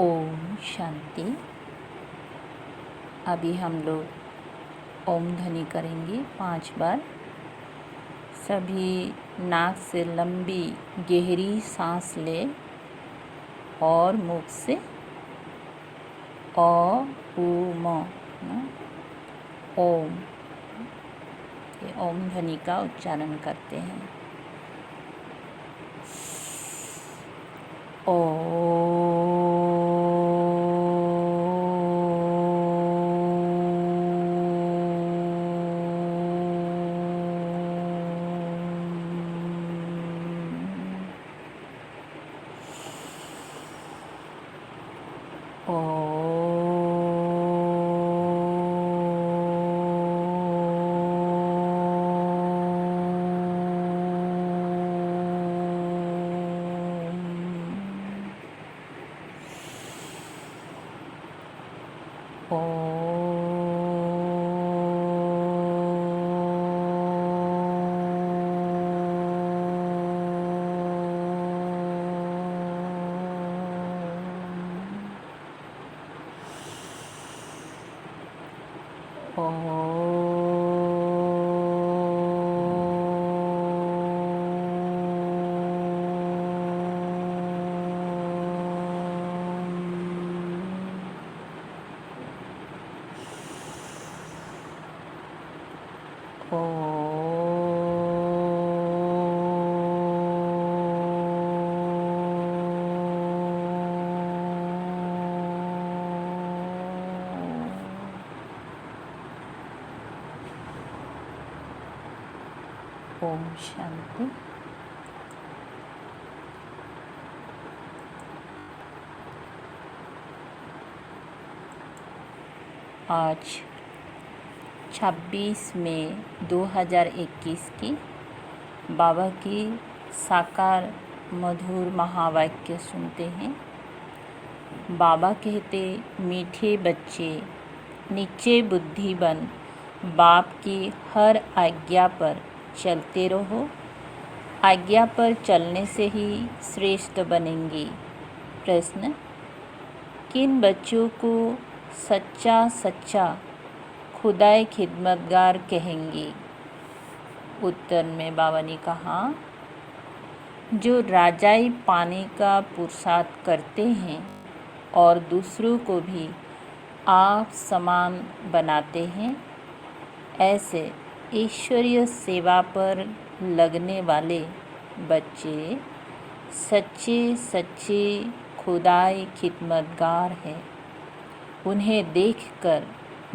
ओम शांति। अभी हम लोग ओम ध्वनि करेंगे 5 बार। सभी नाक से लंबी गहरी सांस ले और मुख से ओ उ म ओम, ये ओम ध्वनि का उच्चारण करते हैं। ओम शांति। आज 26 मई 2021 की बाबा की साकार मधुर महावाक्य सुनते हैं। बाबा कहते, मीठे बच्चे, नीचे बुद्धि बन बाप की हर आज्ञा पर चलते रहो। आज्ञा पर चलने से ही श्रेष्ठ बनेंगे। प्रश्न, किन बच्चों को सच्चा खुदाए खिदमतगार कहेंगे? उत्तर में बाबा ने कहा, जो राजाई पाने का पुरुषार्थ करते हैं और दूसरों को भी आप समान बनाते हैं, ऐसे ईश्वरीय सेवा पर लगने वाले बच्चे सच्चे खुदाई खिदमतगार हैं। उन्हें देखकर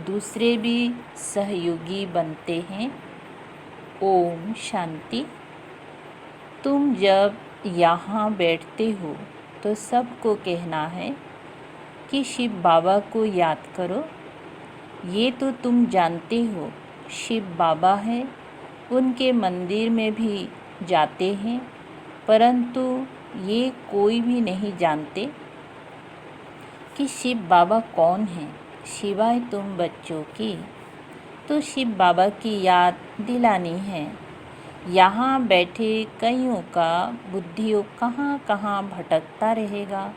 दूसरे भी सहयोगी बनते हैं। ओम शांति। तुम जब यहाँ बैठते हो तो सबको कहना है कि शिव बाबा को याद करो। ये तो तुम जानते हो, शिव बाबा है। उनके मंदिर में भी जाते हैं, परंतु ये कोई भी नहीं जानते कि शिव बाबा कौन है, सिवाय तुम बच्चों की। तो शिव बाबा की याद दिलानी है। यहाँ बैठे कईयों का बुद्धियों कहाँ भटकता रहेगा,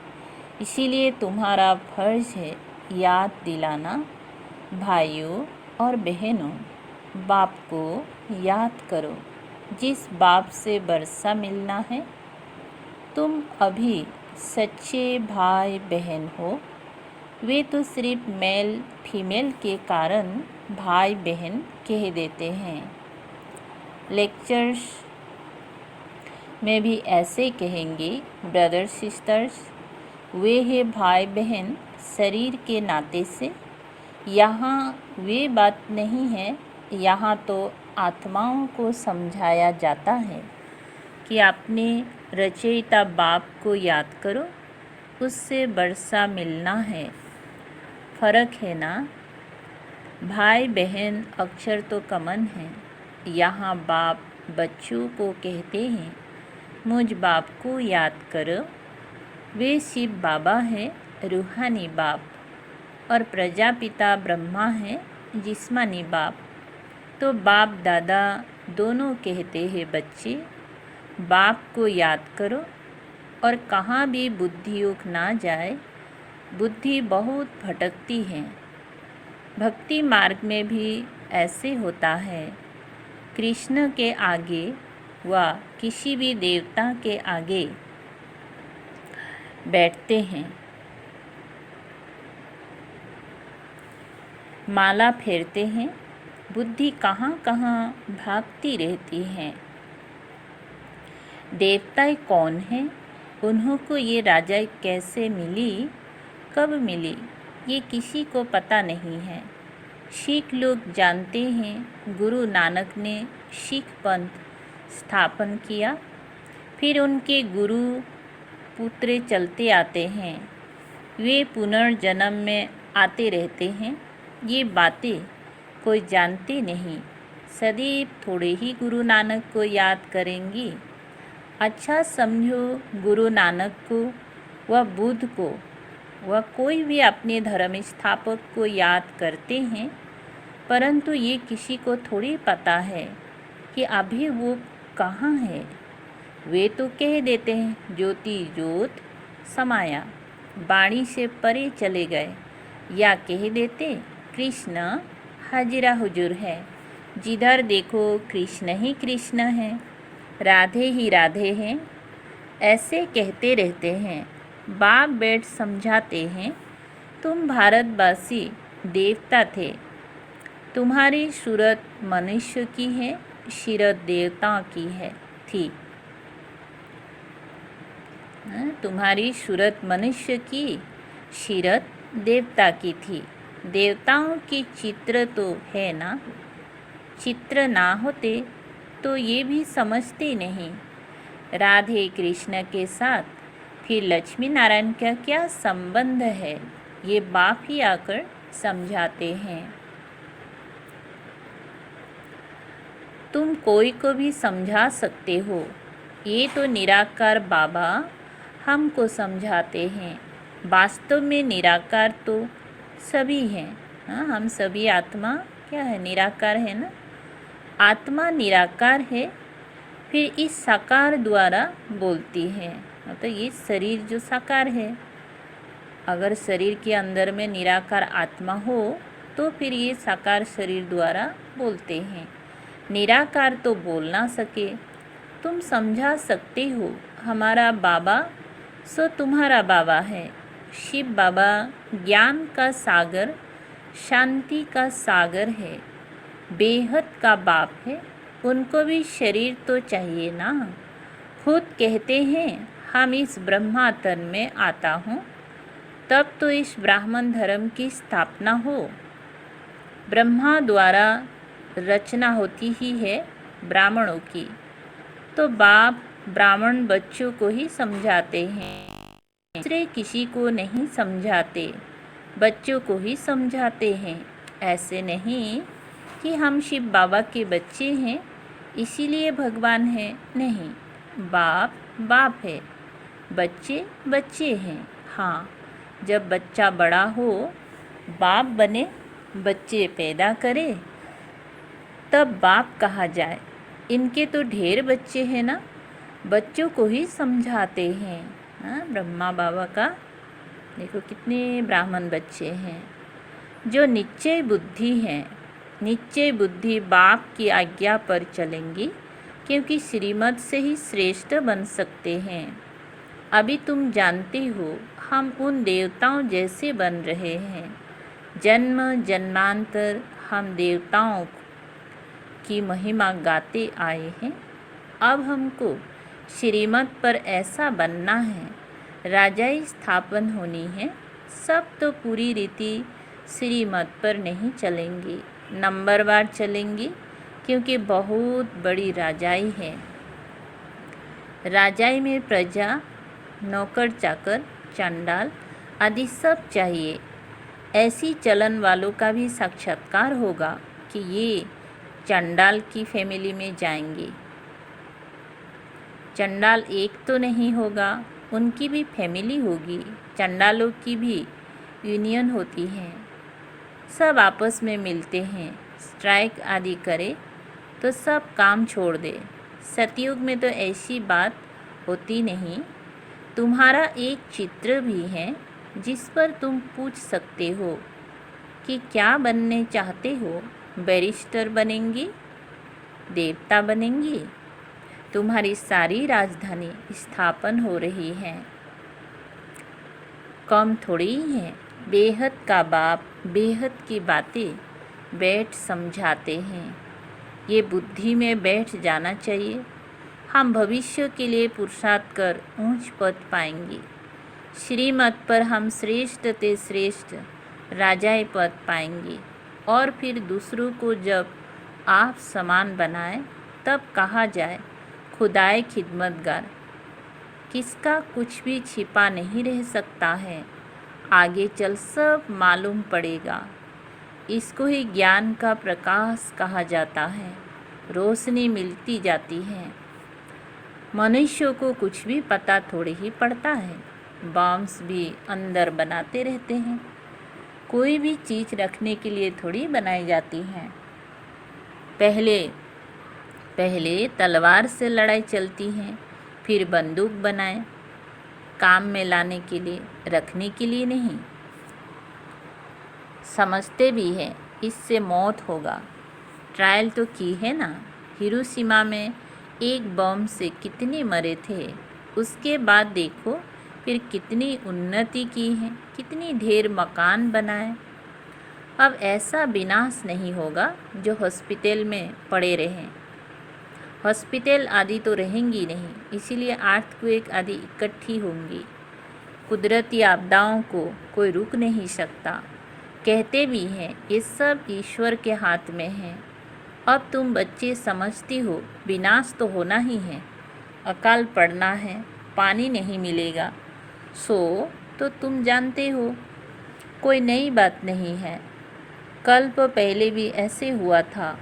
इसीलिए तुम्हारा फर्ज है याद दिलाना। भाइयों और बहनों, बाप को याद करो, जिस बाप से वर्षा मिलना है। तुम अभी सच्चे भाई बहन हो। वे तो सिर्फ मेल फीमेल के कारण भाई बहन कह देते हैं। लेक्चर्स में भी ऐसे कहेंगे, ब्रदर्स सिस्टर्स। वे हैं भाई बहन शरीर के नाते से। यहाँ वे बात नहीं है। यहाँ तो आत्माओं को समझाया जाता है कि अपने रचयिता बाप को याद करो, उससे वर्षा मिलना है। फ़र्क है ना? भाई बहन अक्षर तो कमन है। यहाँ बाप बच्चों को कहते हैं, मुझ बाप को याद करो। वे शिव बाबा है, रूहानी बाप, और प्रजापिता ब्रह्मा है, जिस्मानी बाप। तो बाप दादा दोनों कहते हैं, बच्चे बाप को याद करो और कहाँ भी बुद्धि उख ना जाए, बुद्धि बहुत भटकती है। भक्ति मार्ग में भी ऐसे होता है। कृष्ण के आगे व किसी भी देवता के आगे बैठते हैं, माला फेरते हैं, बुद्धि कहाँ कहाँ भागती रहती है। देवताएं कौन हैं? उन्हों को ये राजाई कैसे मिली, कब मिली, ये किसी को पता नहीं है। सिख लोग जानते हैं गुरु नानक ने सिख पंथ स्थापन किया, फिर उनके गुरु पुत्र चलते आते हैं, वे पुनर्जन्म में आते रहते हैं। ये बातें कोई जानते नहीं, सदैव थोड़े ही गुरु नानक को याद करेंगी। अच्छा समझो, गुरु नानक को व बुद्ध को व कोई भी अपने धर्म स्थापक को याद करते हैं, परंतु ये किसी को थोड़ी पता है कि अभी वो कहाँ है। वे तो कह देते हैं ज्योति ज्योत समाया, वाणी से परे चले गए, या कह देते कृष्ण हाजिरा हुजूर है, जिधर देखो कृष्ण ही कृष्ण है, राधे ही राधे हैं, ऐसे कहते रहते हैं। बाप बैठ समझाते हैं, तुम भारतवासी देवता थे, तुम्हारी सूरत मनुष्य की है, सीरत देवता की है थी। तुम्हारी सूरत मनुष्य की, सीरत देवता की थी। देवताओं की चित्र तो है ना, चित्र ना होते तो ये भी समझते नहीं। राधे कृष्ण के साथ फिर लक्ष्मी नारायण का क्या संबंध है, ये बाप ही आकर समझाते हैं। तुम कोई को भी समझा सकते हो, ये तो निराकार बाबा हमको समझाते हैं। वास्तव में निराकार तो सभी हैं। हाँ, हम सभी आत्मा क्या है, निराकार है ना। आत्मा निराकार है, फिर इस साकार द्वारा बोलती है। तो ये शरीर जो साकार है, अगर शरीर के अंदर में निराकार आत्मा हो तो फिर ये साकार शरीर द्वारा बोलते हैं। निराकार तो बोल ना सके, तुम समझा सकते हो। हमारा बाबा सो तुम्हारा बाबा है। शिव बाबा ज्ञान का सागर, शांति का सागर है, बेहद का बाप है। उनको भी शरीर तो चाहिए ना। खुद कहते हैं हम इस ब्रह्मा तन में आता हूँ, तब तो इस ब्राह्मण धर्म की स्थापना हो। ब्रह्मा द्वारा रचना होती ही है ब्राह्मणों की, तो बाप ब्राह्मण बच्चों को ही समझाते हैं, दूसरे किसी को नहीं समझाते, बच्चों को ही समझाते हैं। ऐसे नहीं कि हम शिव बाबा के बच्चे हैं इसीलिए भगवान है, नहीं। बाप बाप है, बच्चे बच्चे हैं। हाँ, जब बच्चा बड़ा हो, बाप बने, बच्चे पैदा करे, तब बाप कहा जाए। इनके तो ढेर बच्चे हैं ना, बच्चों को ही समझाते हैं। हाँ, ब्रह्मा बाबा का देखो कितने ब्राह्मण बच्चे हैं जो निश्चय बुद्धि हैं। निश्चय बुद्धि बाप की आज्ञा पर चलेंगी, क्योंकि श्रीमत से ही श्रेष्ठ बन सकते हैं। अभी तुम जानते हो हम उन देवताओं जैसे बन रहे हैं। जन्म जन्मांतर हम देवताओं की महिमा गाते आए हैं। अब हमको श्रीमत पर ऐसा बनना है, राजाई स्थापन होनी है। सब तो पूरी रीति श्रीमत पर नहीं चलेंगी, नंबरवार चलेंगी, क्योंकि बहुत बड़ी राजाई है। राजाई में प्रजा, नौकर चाकर, चंडाल आदि सब चाहिए। ऐसी चलन वालों का भी साक्षात्कार होगा कि ये चंडाल की फैमिली में जाएंगे। चंडाल एक तो नहीं होगा, उनकी भी फैमिली होगी। चंडालों की भी यूनियन होती है, सब आपस में मिलते हैं। स्ट्राइक आदि करे तो सब काम छोड़ दे। सतयुग में तो ऐसी बात होती नहीं। तुम्हारा एक चित्र भी है, जिस पर तुम पूछ सकते हो कि क्या बनने चाहते हो। बैरिस्टर बनेंगी, देवता बनेंगी। तुम्हारी सारी राजधानी स्थापन हो रही है। कम थोड़ी ही है। बेहद का बाप बेहद की बातें बैठ समझाते हैं। ये बुद्धि में बैठ जाना चाहिए। हम भविष्य के लिए पुरुषार्थ कर ऊंच पद पाएंगे। श्रीमत पर हम श्रेष्ठ ते श्रेष्ठ राजाए पद पाएंगे। और फिर दूसरों को जब आप समान बनाए तब कहा जाए खुदाए खिदमतगार। किसका कुछ भी छिपा नहीं रह सकता है। आगे चल सब मालूम पड़ेगा। इसको ही ज्ञान का प्रकाश कहा जाता है। रोशनी मिलती जाती है। मनुष्यों को कुछ भी पता थोड़ी ही पड़ता है। बॉम्ब्स भी अंदर बनाते रहते हैं। कोई भी चीज़ रखने के लिए थोड़ी बनाई जाती है। पहले तलवार से लड़ाई चलती है, फिर बंदूक बनाए, काम में लाने के लिए, रखने के लिए नहीं। समझते भी है इससे मौत होगा। ट्रायल तो की है ना। हिरोशिमा में एक बम से कितने मरे थे। उसके बाद देखो फिर कितनी उन्नति की है, कितनी ढेर मकान बनाए। अब ऐसा विनाश नहीं होगा जो हॉस्पिटल में पड़े रहें। हॉस्पिटल आदि तो रहेंगी नहीं, इसीलिए अर्थक्वेक आदि इकट्ठी होंगी। कुदरती आपदाओं को कोई रुक नहीं सकता। कहते भी हैं ये सब ईश्वर के हाथ में है। अब तुम बच्चे समझती हो विनाश तो होना ही है। अकाल पड़ना है, पानी नहीं मिलेगा, सो तो तुम जानते हो, कोई नई बात नहीं है। कल्प पहले भी ऐसे हुआ था।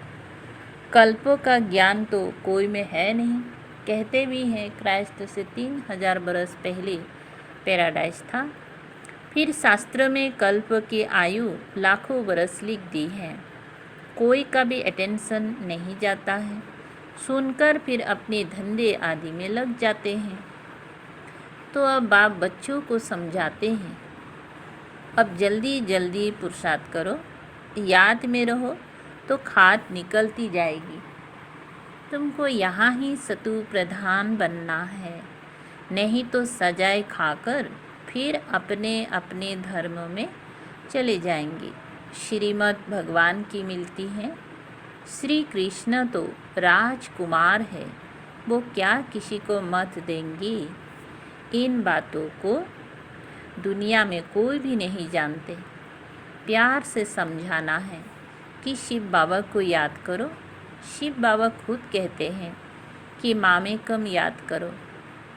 कल्पों का ज्ञान तो कोई में है नहीं। कहते भी हैं क्राइस्ट से 3000 बरस पहले पैराडाइस था। फिर शास्त्र में कल्प की आयु लाखों बरस लिख दी है। कोई का भी अटेंशन नहीं जाता है। सुनकर फिर अपने धंधे आदि में लग जाते हैं। तो अब बाप बच्चों को समझाते हैं, अब जल्दी जल्दी पुरुषार्थ करो, याद में रहो तो खाद निकलती जाएगी। तुमको यहाँ ही सतु प्रधान बनना है, नहीं तो सजाए खाकर फिर अपने अपने धर्म में चले जाएंगे। श्रीमद् भगवान की मिलती है। श्री कृष्ण तो राजकुमार है, वो क्या किसी को मत देंगी। इन बातों को दुनिया में कोई भी नहीं जानते। प्यार से समझाना है कि शिव बाबा को याद करो। शिव बाबा खुद कहते हैं कि मामे कम याद करो,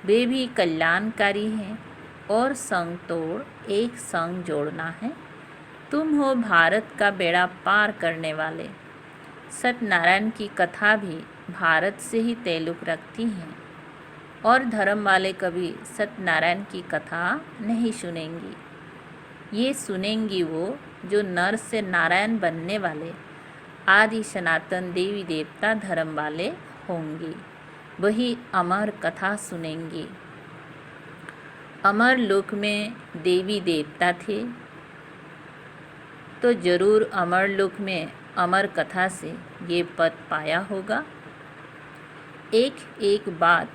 वे भी कल्याणकारी हैं। और संग तोड़ एक संग जोड़ना है। तुम हो भारत का बेड़ा पार करने वाले। सत्यनारायण की कथा भी भारत से ही ताल्लुक़ रखती हैं। और धर्म वाले कभी सत्यनारायण की कथा नहीं सुनेंगी। ये सुनेंगी वो जो नर से नारायण बनने वाले आदि सनातन देवी देवता धर्म वाले होंगे। वही अमर कथा सुनेंगे। अमर लोक में देवी देवता थे तो जरूर अमर लोक में अमर कथा से ये पद पाया होगा। एक एक बात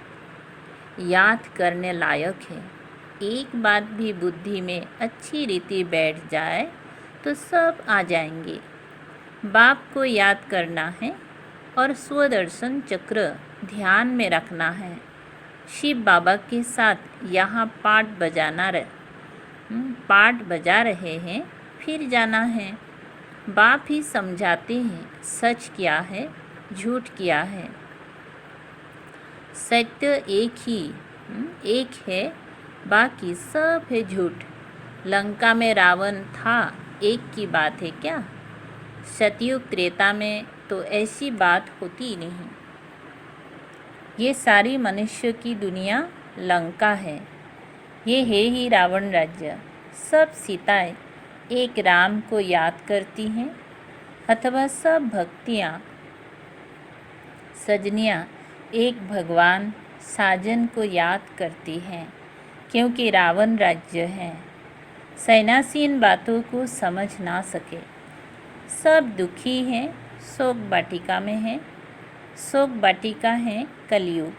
याद करने लायक है। एक बात भी बुद्धि में अच्छी रीति बैठ जाए तो सब आ जाएंगे। बाप को याद करना है और स्वदर्शन चक्र ध्यान में रखना है। शिव बाबा के साथ यहाँ पाठ बजा रहे हैं, फिर जाना है। बाप ही समझाते हैं सच क्या है, झूठ क्या है। सत्य एक है, बाकी सब है झूठ। लंका में रावण था, एक की बात है क्या। सतयुग त्रेता में तो ऐसी बात होती नहीं। ये सारी मनुष्य की दुनिया लंका है। ये है ही रावण राज्य। सब सीताएं एक राम को याद करती हैं, अथवा सब भक्तियाँ सजनियाँ एक भगवान साजन को याद करती हैं, क्योंकि रावण राज्य है। सन्यासी इन बातों को समझ ना सके। सब दुखी हैं, शोक वाटिका में हैं। शोक वाटिका है कलयुग,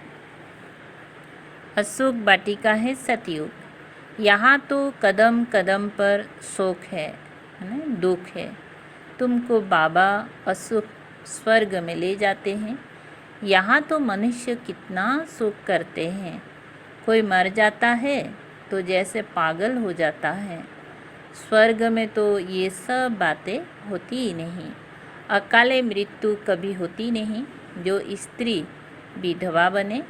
अशोक वाटिका है सतयुग। यहाँ तो कदम कदम पर शोक है ना, दुख है। तुमको बाबा अशोक स्वर्ग में ले जाते हैं। यहाँ तो मनुष्य कितना शोक करते हैं। कोई मर जाता है तो जैसे पागल हो जाता है। स्वर्ग में तो ये सब बातें होती ही नहीं। अकाले मृत्यु कभी होती नहीं। जो स्त्री विधवा बने,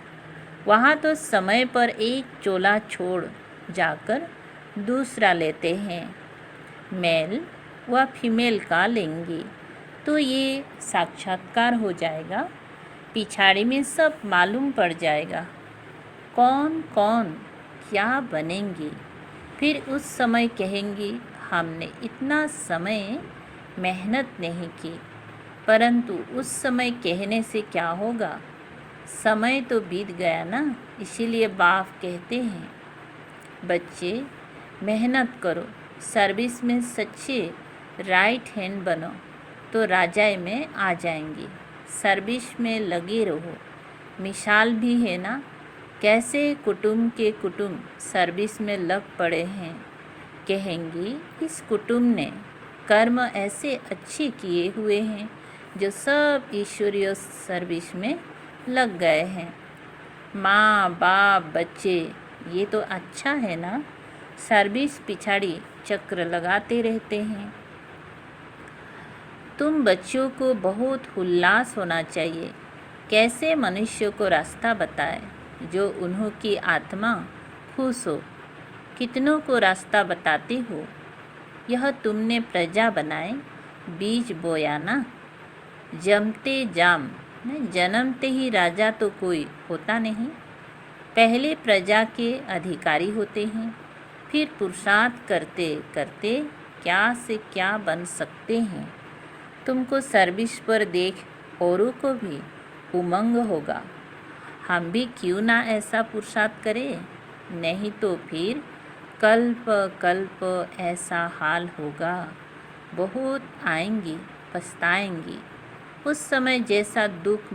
वहाँ तो समय पर एक चोला छोड़ जाकर दूसरा लेते हैं। मेल व फीमेल का लेंगे तो ये साक्षात्कार हो जाएगा। पिछाड़ी में सब मालूम पड़ जाएगा कौन कौन क्या बनेंगे। फिर उस समय कहेंगे हमने इतना समय मेहनत नहीं की। परंतु उस समय कहने से क्या होगा, समय तो बीत गया ना। इसीलिए बाप कहते हैं बच्चे मेहनत करो, सर्विस में सच्चे राइट हैंड बनो तो राजाई में आ जाएंगे। सर्विस में लगे रहो। मिसाल भी है ना, कैसे कुटुंब के कुटुंब सर्विस में लग पड़े हैं। कहेंगे इस कुटुंब ने कर्म ऐसे अच्छे किए हुए हैं जो सब ईश्वरीय सर्विस में लग गए हैं। माँ बाप बच्चे ये तो अच्छा है ना, सर्विस पिछाड़ी चक्र लगाते रहते हैं। तुम बच्चों को बहुत उल्लास होना चाहिए। कैसे मनुष्य को रास्ता बताए जो उन्हों की आत्मा खुश हो। कितनों को रास्ता बताते हो। यह तुमने प्रजा बनाए, बीज बोया ना। जमते जाम, जन्मते ही राजा तो कोई होता नहीं। पहले प्रजा के अधिकारी होते हैं, फिर पुरुषार्थ करते करते क्या से क्या बन सकते हैं। तुमको सर्विस पर देख औरों को भी उमंग होगा। हम भी क्यों ना ऐसा पुरुषार्थ करें, नहीं तो फिर कल्प कल्प ऐसा हाल होगा। बहुत आएंगी, पछताएंगी। उस समय जैसा दुख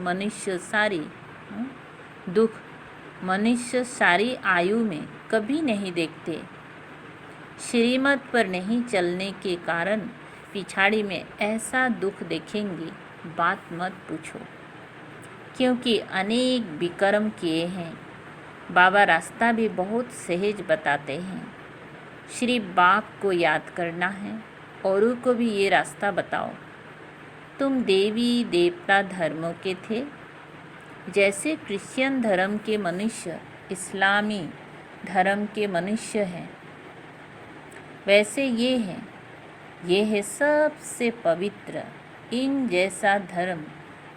मनुष्य सारी आयु में कभी नहीं देखते। श्रीमत पर नहीं चलने के कारण पिछाड़ी में ऐसा दुख देखेंगे, बात मत पूछो। क्योंकि अनेक विकर्म किए हैं। बाबा रास्ता भी बहुत सहज बताते हैं। श्री बाप को याद करना है, औरों को भी ये रास्ता बताओ। तुम देवी देवता धर्मों के थे, जैसे क्रिश्चियन धर्म के मनुष्य इस्लामी धर्म के मनुष्य हैं, वैसे ये हैं। ये है सबसे पवित्र। इन जैसा धर्म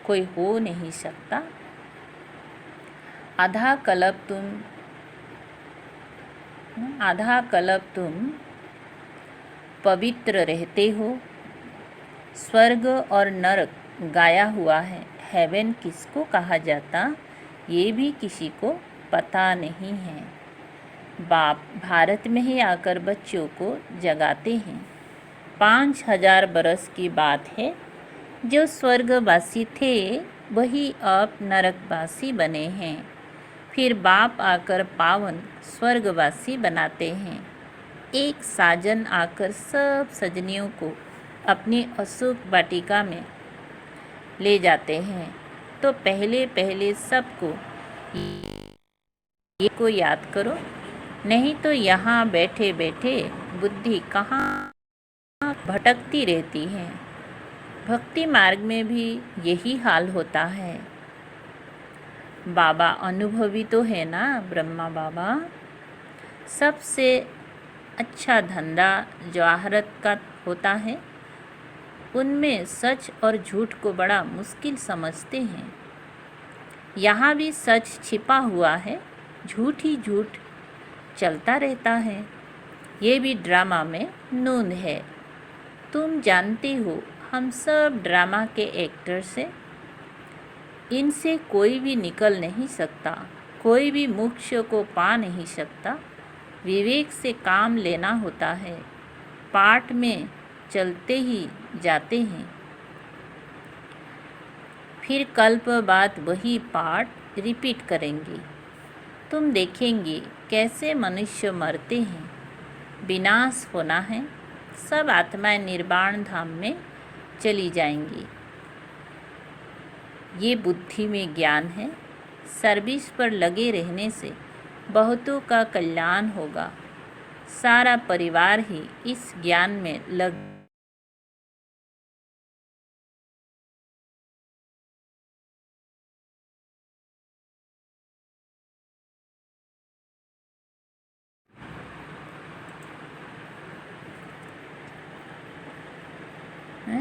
कोई हो नहीं सकता। आधा कल्प तुम पवित्र रहते हो। स्वर्ग और नरक गाया हुआ है। हेवन किसको कहा जाता ये भी किसी को पता नहीं है। बाप भारत में ही आकर बच्चों को जगाते हैं। 5000 बरस की बात है। जो स्वर्गवासी थे वही अब नरकवासी बने हैं। फिर बाप आकर पावन स्वर्गवासी बनाते हैं। एक साजन आकर सब सजनियों को अपनी अशोक वाटिका में ले जाते हैं। तो पहले पहले सबको ये को याद करो, नहीं तो यहाँ बैठे बैठे बुद्धि कहाँ भटकती रहती है। भक्ति मार्ग में भी यही हाल होता है। बाबा अनुभवी तो है ना, ब्रह्मा बाबा। सबसे अच्छा धंधा जो आखिरत का होता है, उनमें सच और झूठ को बड़ा मुश्किल समझते हैं। यहाँ भी सच छिपा हुआ है, झूठ ही झूठ चलता रहता है। ये भी ड्रामा में नूंद है। तुम जानते हो हम सब ड्रामा के एक्टर्स हैं। इनसे कोई भी निकल नहीं सकता, कोई भी मोक्ष को पा नहीं सकता। विवेक से काम लेना होता है। पाठ में चलते ही जाते हैं, फिर कल्प बाद वही पाठ रिपीट करेंगे। तुम देखेंगे कैसे मनुष्य मरते हैं, विनाश होना है, सब आत्माएं निर्वाण धाम में चली जाएंगी। ये बुद्धि में ज्ञान है। सर्विस पर लगे रहने से बहुतों का कल्याण होगा। सारा परिवार ही इस ज्ञान में लग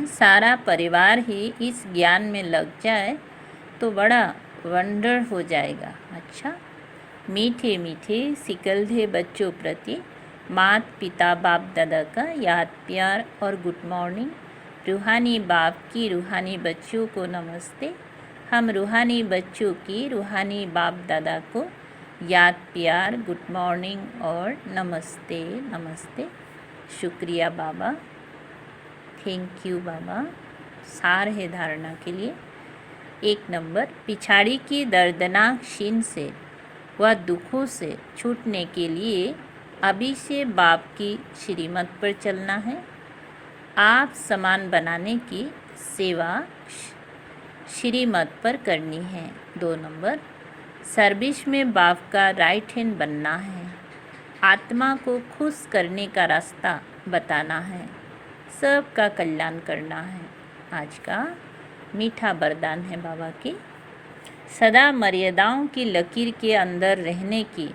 सारा परिवार ही इस ज्ञान में लग जाए तो बड़ा वंडर हो जाएगा। अच्छा, मीठे मीठे सिकलधे बच्चों प्रति मात पिता बाप दादा का याद प्यार और गुड मॉर्निंग। रूहानी बाप की रूहानी बच्चों को नमस्ते। हम रूहानी बच्चों की रूहानी बाप दादा को याद प्यार गुड मॉर्निंग और नमस्ते नमस्ते। शुक्रिया बाबा, थैंक यू बाबा। सार है धारणा के लिए। 1 नंबर, पिछाड़ी की दर्दनाक क्षीण से व दुखों से छूटने के लिए अभी से बाप की श्रीमत पर चलना है। आप समान बनाने की सेवा श्रीमत पर करनी है। 2 नंबर, सर्विस में बाप का राइट हैंड बनना है। आत्मा को खुश करने का रास्ता बताना है, सबका कल्याण करना है। आज का मीठा वरदान है बाबा की। सदा मर्यादाओं की लकीर के अंदर रहने की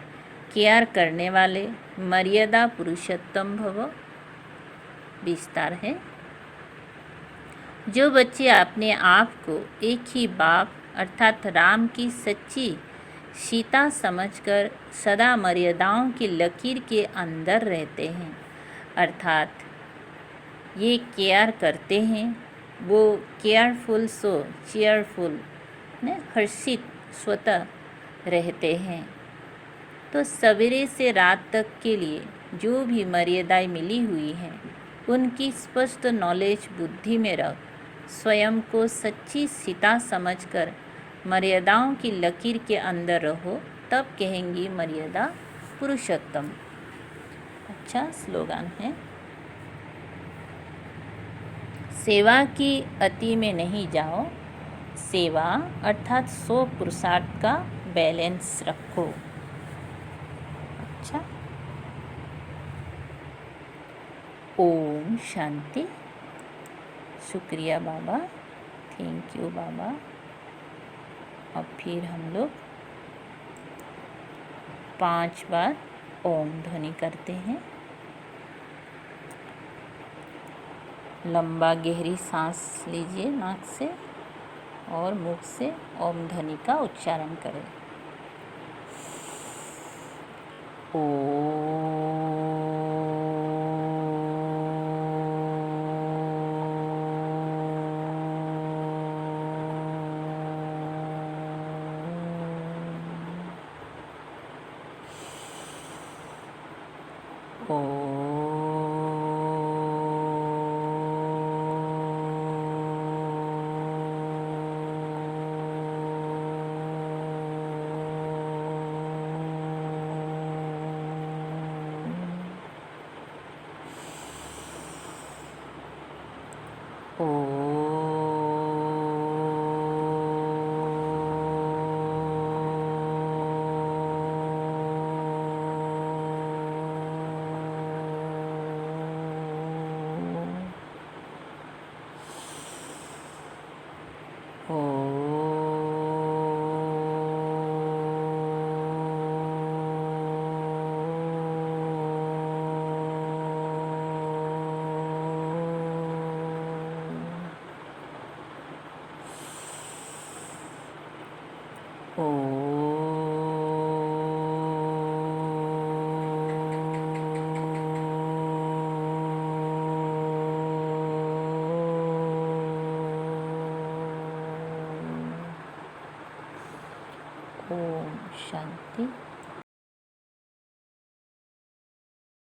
केयर करने वाले मर्यादा पुरुषोत्तम भव। विस्तार है। जो बच्चे अपने आप को एक ही बाप अर्थात राम की सच्ची सीता समझकर सदा मर्यादाओं की लकीर के अंदर रहते हैं, अर्थात ये केयर करते हैं, वो केयरफुल सो चेयरफुल हर्षित स्वतः रहते हैं, तो सवेरे से रात तक के लिए जो भी मर्यादाएं मिली हुई हैं उनकी स्पष्ट नॉलेज बुद्धि में रख स्वयं को सच्ची सीता समझकर मर्यादाओं की लकीर के अंदर रहो, तब कहेंगी मर्यादा पुरुषोत्तम। अच्छा स्लोगन है, सेवा की अति में नहीं जाओ, सेवा अर्थात 100 पुरुषार्थ का बैलेंस रखो। अच्छा, ओम शांति। शुक्रिया बाबा, थैंक यू बाबा। अब फिर हम लोग 5 बार ओम ध्वनि करते हैं। लंबा गहरी सांस लीजिए नाक से और मुख से ओम ध्वनि का उच्चारण करें। ओम। ओम शांति।